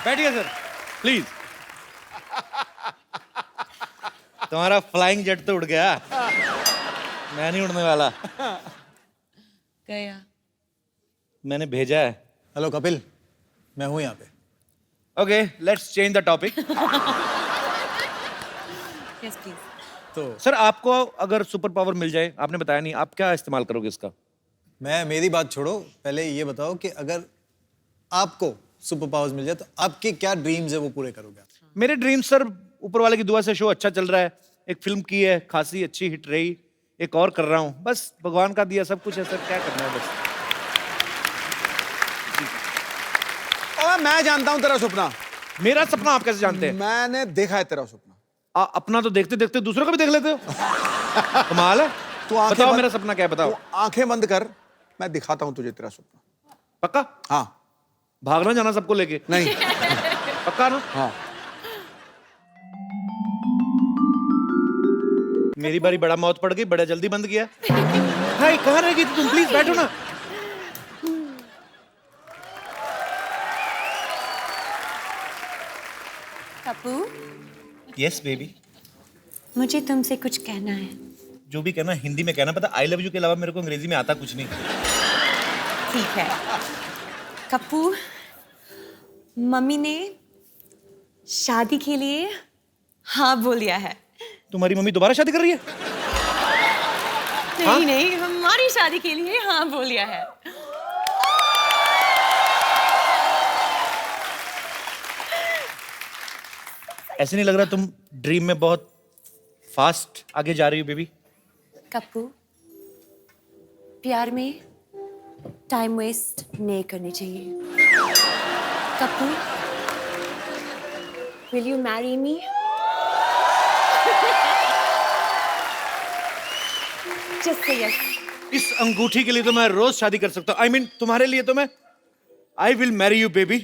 बैठिए सर, प्लीज. तुम्हारा फ्लाइंग जेट तो उड़ गया, मैं नहीं उड़ने वाला. गया. मैंने भेजा है. हेलो कपिल, मैं हूँ यहाँ पे. Okay, let's change the topic. Yes, please. तो सर, आपको अगर सुपर पावर मिल जाए, आपने बताया नहीं, आप क्या इस्तेमाल करोगे इसका? मेरी बात छोड़ो, पहले ये बताओ कि अगर आपको सुपर पावर्स मिल जाए तो आपके क्या ड्रीम्स है वो पूरे करोगे? मेरे ड्रीम सर, ऊपर वाले की दुआ से शो अच्छा चल रहा है. एक फिल्म की है, खासी अच्छी हिट रही, एक और कर रहा हूँ. बस भगवान का दिया सब कुछ है सर, क्या करना है बस. और मैं जानता हूं तेरा सपना. मेरा सपना आप कैसे जानते हैं? मैंने देखा है तेरा सपना. अपना तो देखते देखते दूसरों का भी देख लेते हो. कमाल है. तू आंखें बताओ बंद- मेरा सपना क्या है, बताओ. तू आंखें बंद कर, मैं दिखाता हूं तुझे तेरा सपना. पक्का? हाँ. भागना जाना सबको लेके? नहीं. पक्का ना? हाँ. मेरी बारी बड़ा मौत पड़ गई, बड़ा जल्दी बंद किया. हाय, कहाँ रह गई थी तुम? प्लीज बैठो ना. कपू, यस बेबी. मुझे तुमसे कुछ कहना है. जो भी कहना हिंदी में कहना. पता, आई लव यू के अलावा मेरे को अंग्रेजी में आता कुछ नहीं. ठीक है. कपू, मम्मी ने शादी के लिए हाँ बोल दिया है। तुम्हारी मम्मी दोबारा शादी कर रही है? नहीं नहीं, हमारी शादी के लिए हाँ बोल दिया है। ऐसे नहीं लग रहा तुम ड्रीम में बहुत फास्ट आगे जा रही हो बेबी? कप्पू, प्यार में टाइम वेस्ट नहीं करनी चाहिए। Kappu, will you marry me? Just say yes. इस अंगूठी के लिए तो मैं रोज शादी कर सकता हूँ। I mean, तुम्हारे लिए तो मैं I will marry you baby।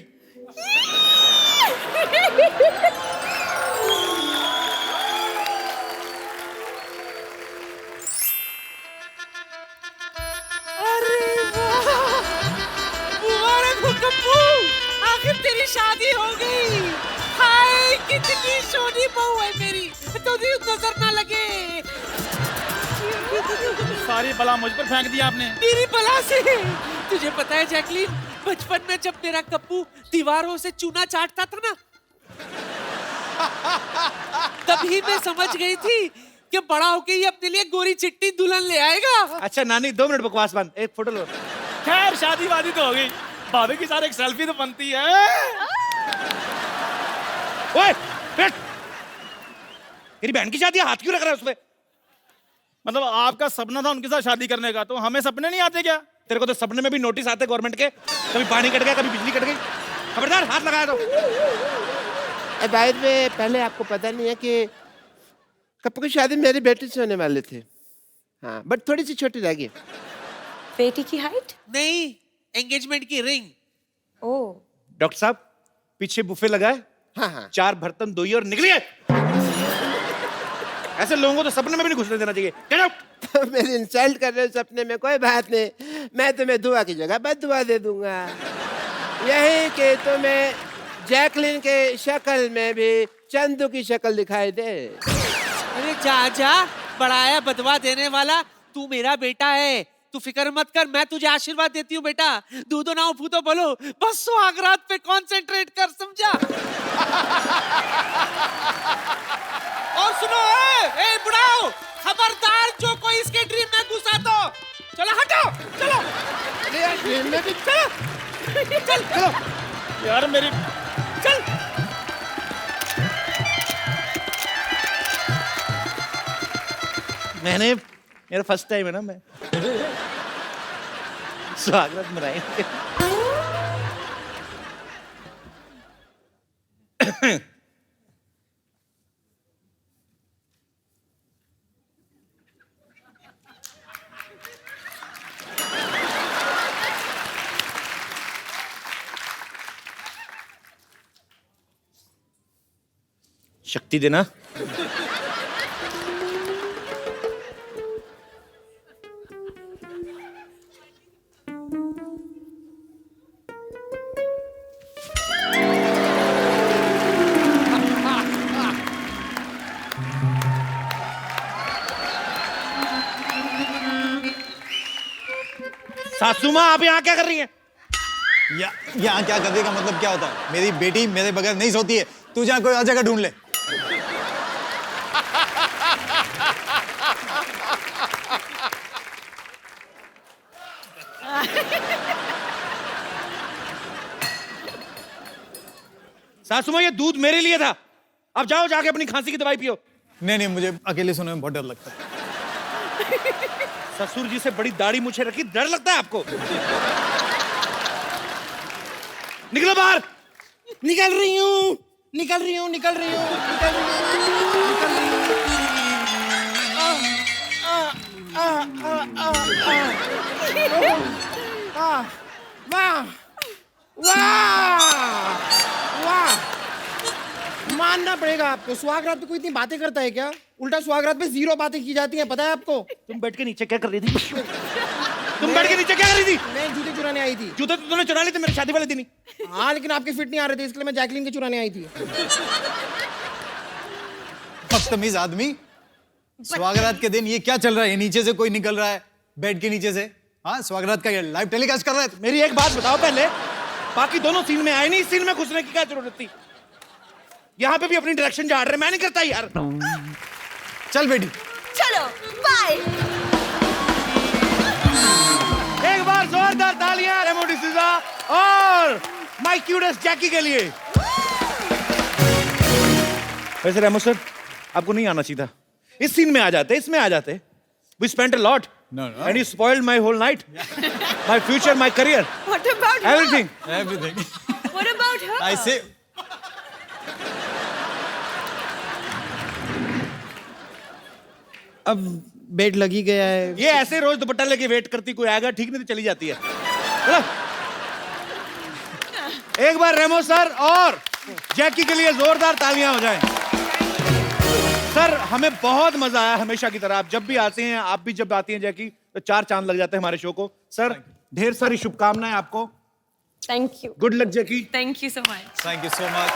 आखिर तेरी शादी हो गई। हाय कितनी सोनी बहू है मेरी, तो नजर ना लगे। सारी बला मुझ पर फेंक दिया आपने। मेरी बला से? तुझे पता है जैकलीन, बचपन में जब मेरा कप्पू दीवारों से चूना चाटता था ना, तभी मैं समझ गई थी कि बड़ा होके ये अपने लिए गोरी चिट्टी दुल्हन ले आएगा। अच्छा नानी 2 मिनट बकवास बंद, एक फोटो लो। खैर शादी वादी तो हो गई, भाभी के साथ एक सेल्फी तो बनती है। ओए बैठ, तेरी बहन की शादी है, हाथ क्यों रख रहा है उसपे? मतलब आपका सपना था उनके साथ शादी करने का, तो हमें सपने नहीं आते क्या? तेरे को तो सपने में भी नोटिस आते गवर्नमेंट के, कभी पानी कट गया, कभी बिजली कट गई। खबरदार हाथ लगाया तो। बाहर में पहले आपको पता नहीं है कि कप्पू की शादी मेरी बेटी से होने वाले थे। हाँ, बट थोड़ी सी छोटी रह गई। बेटी की हाइट? नहीं, एंगेजमेंट की रिंग। ओह। डॉक्टर साहब पीछे बुफे लगाए, हाँ हाँ 4 बर्तन धोइए और निकलिए। ऐसे लोगों को तो सपने में भी नहीं घुसने देना चाहिए। Get out! मेरी इंसल्ट कर रहे हो सपने में, कोई बात नहीं, मैं तुम्हें दुआ की जगह बद्दुआ दे दूंगा। यही कि तुम्हें जैकलिन के शक्ल में भी चंदू की शक्ल दिखाई दे। अरे जा जा, बड़ाया बदवा देने वाला, तू मेरा बेटा है, तू फिक्र मत कर, मैं तुझे आशीर्वाद देती हूँ बेटा। दूधो ना फूतो बोलो, बस सुहागरात पे कंसंट्रेट कर, समझा? और सुनो ए बुढ़ाओ, खबरदार जो कोई इसके ड्रीम में घुसा तो चलो हटो, चलो। अरे यार ड्रीम में भी चलो चल चलो यार मेरी चल। मेरा फर्स्ट टाइम है ना, मैं स्वागत मनाएंगे। शक्ति देना। सासू माँ आप यहाँ क्या कर रही हैं? यहाँ क्या कर देगा मतलब क्या होता है? मेरी बेटी मेरे बगैर नहीं सोती है, तू जहाँ कोई और जगह ढूंढ ले। सासू माँ ये दूध मेरे लिए था, अब जाओ जाके अपनी खांसी की दवाई पियो। नहीं नहीं, मुझे अकेले सोने में बहुत डर लगता है। ससुर जी से बड़ी दाढ़ी मुझे रखी, डर लगता है आपको? निकलो बाहर। निकल रही हूँ, निकल रही हूँ, निकल रही हूँ, निकल रही हूँ, निकल रही हूँ। वाह वाह वाह, मानना पड़ेगा आपको। सुहागरात पे कोई इतनी बातें करता है क्या? उल्टा सुहागरात पे 0 बातें की जाती हैं, पता है आपको? तुम बैठ के नीचे क्या कर रही थी? तुम बैठ के नीचे क्या कर रही थी? मैं जूते चुराने आई थी। जूते तो तुमने चुरा लिए थे मेरे शादी वाले दिन ही। हाँ लेकिन आपके फिट नहीं आ रहे थे, इसलिए मैं जैकलीन के चुराने आई थी। बदतमीज आदमी, स्वागरात के दिन ये क्या चल रहा है? नीचे से कोई निकल रहा है, बेड के नीचे से। हाँ, स्वागरात का ये लाइव टेलीकास्ट कर रहा है। मेरी एक बात बताओ पहले, बाकी दोनों सीन में आए नहीं, इस सीन में घुसने की क्या जरूरत थी? यहाँ पे भी अपनी डायरेक्शन झाड़ रहे, मैं नहीं करता यार। चल बेटी। चलो बाय। एक बार जोरदार तालियां रेमो डिसूजा और माय क्यूटेस्ट जैकी के लिए। वैसे रेमो सर, आपको नहीं आना चाहिए था। इस सीन में आ जाते, इसमें आ जाते। We spent a lot. No. And you spoiled my whole night. My future, my career. What about Everything. Everything. her? What about her? I say. अब बेड लगी गया है। ये ऐसे रोज दुपट्टा लेके वेट करती, कोई आएगा ठीक नहीं तो चली जाती है। चलो। एक बार रेमो सर और जैकी के लिए जोरदार तालियां हो जाएं। सर हमें बहुत मजा आया, हमेशा की तरह। आप जब भी आते हैं, आप भी जब आती हैं जैकी, तो 4 चांद लग जाते हैं हमारे शो को। सर ढेर सारी शुभकामनाएं आपको। Thank you. Good luck Jackie. Thank you so much. Thank you so much.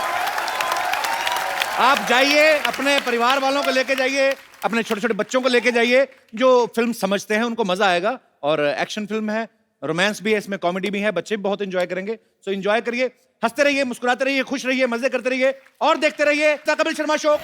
आप जाइए, अपने परिवार वालों को लेके जाइए, अपने छोटे छोटे बच्चों को लेके जाइए जो फिल्म समझते हैं, उनको मजा आएगा। और एक्शन फिल्म है, रोमांस भी है, इसमें कॉमेडी भी है, बच्चे भी बहुत एंजॉय करेंगे। सो एंजॉय करिए, हंसते रहिए, मुस्कुराते रहिए, खुश रहिए, मजे करते रहिए और देखते रहिए द कपिल शर्मा शो।